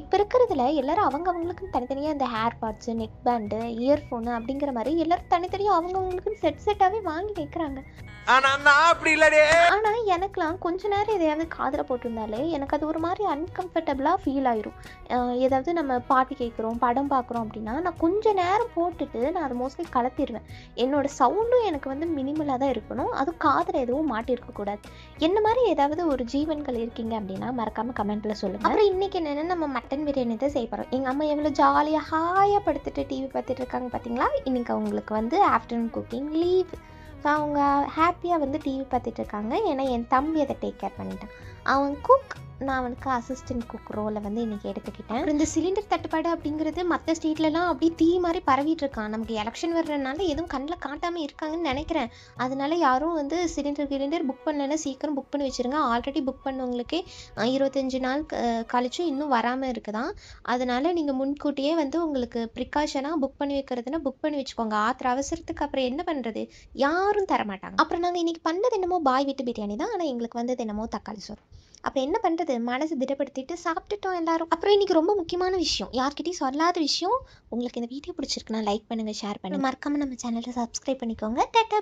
இப்போ இருக்கிறதுல எல்லாரும் அவங்கவுங்களுக்குன்னு தனித்தனியாக இந்த hair parts, neck band, earphone அப்படிங்கிற மாதிரி எல்லாரும் தனித்தனியாக அவங்கவுங்களுக்குன்னு செட்டாகவே வாங்கி வைக்கிறாங்க. ஆனால் எனக்குலாம் கொஞ்ச நேரம் எதையாவது காதில் போட்டிருந்தாலே எனக்கு அது ஒரு மாதிரி அன்கம்ஃபர்டபுளாக ஃபீல் ஆயிரும். ஏதாவது நம்ம பாட்டு கேட்குறோம், படம் பார்க்குறோம் அப்படின்னா நான் கொஞ்சம் நேரம் போட்டுட்டு நான் அதை மோஸ்ட்லி கலத்திடுவேன். என்னோடய சவுண்டும் எனக்கு வந்து மினிமலாக தான் இருக்கணும், அதுவும் காதில் எதுவும் மாட்டிருக்கக்கூடாது. என்ன மாதிரி ஏதாவது ஒரு ஜீவன்கள் இருக்கீங்க அப்படின்னா மறக்காமல் கமெண்ட்டில் சொல்லுங்கள். அப்புறம் இன்றைக்கி என்னென்னா நம்ம மட்டன் பிரியாணி தான் செய்ய போகிறோம். எங்கள் அம்மா எவ்வளோ ஜாலியாக ஹாயாக படுத்துட்டு டிவி பார்த்துட்டு இருக்காங்க பார்த்தீங்களா. இன்றைக்கி அவங்களுக்கு வந்து ஆஃப்டர்நூன் குக்கிங் லீவ். ஸோ அவங்க ஹாப்பியாக வந்து டிவி பார்த்துட்டு இருக்காங்க. ஏன்னா என் தம்பி அதை டேக் கேர் பண்ணிட்டான். அவன் குக், நான் அவனுக்கு அசிஸ்டன்ட் குக் ரோலை வந்து இன்றைக்கி எடுத்துக்கிட்டேன். இந்த சிலிண்டர் தட்டுப்பாடு அப்படிங்கிறது மற்ற ஸ்டேட்லலாம் அப்படி தீ மாதிரி பரவிட்டு இருக்கான். நமக்கு எலெக்ஷன் வர்றதுனால எதுவும் கண்ணில் காட்டாமல் இருக்காங்கன்னு நினைக்கிறேன். அதனால யாரும் வந்து சிலிண்டர் புக் பண்ணலைன்னா சீக்கிரம் புக் பண்ணி வச்சுருங்க. ஆல்ரெடி புக் பண்ணவங்களுக்கே 25 நாள் கழிச்சும் இன்னும் வராமல் இருக்குதான். அதனால் நீங்கள் முன்கூட்டியே வந்து உங்களுக்கு ப்ரிகாஷனாக புக் பண்ணி வைக்கிறதுனா புக் பண்ணி வச்சுக்கோங்க. அவசரத்துக்கு அப்புறம் என்ன பண்ணுறது, யாரும் தரமாட்டாங்க. அப்புறம் நாங்கள் இன்றைக்கி பண்ணது என்னமோ பாய் வீட்டு பிரியாணி தான், ஆனால் எங்களுக்கு வந்தது என்னமோ தக்காளி சோறு. அப்புறம் என்ன பண்ணுறது, மனசு திடப்படுத்திட்டு சாப்பிட்டுட்டோம் எல்லாரும். அப்புறம் இன்றைக்கி ரொம்ப முக்கியமான விஷயம், யார்கிட்டையும் சொல்லாத விஷயம். உங்களுக்கு இந்த வீடியோ பிடிச்சிருக்குன்னா லைக் பண்ணுங்கள், ஷேர் பண்ணுங்கள், மறக்காமல் நம்ம சேனலை சப்ஸ்கிரைப் பண்ணிக்கோங்க. டாட்டா.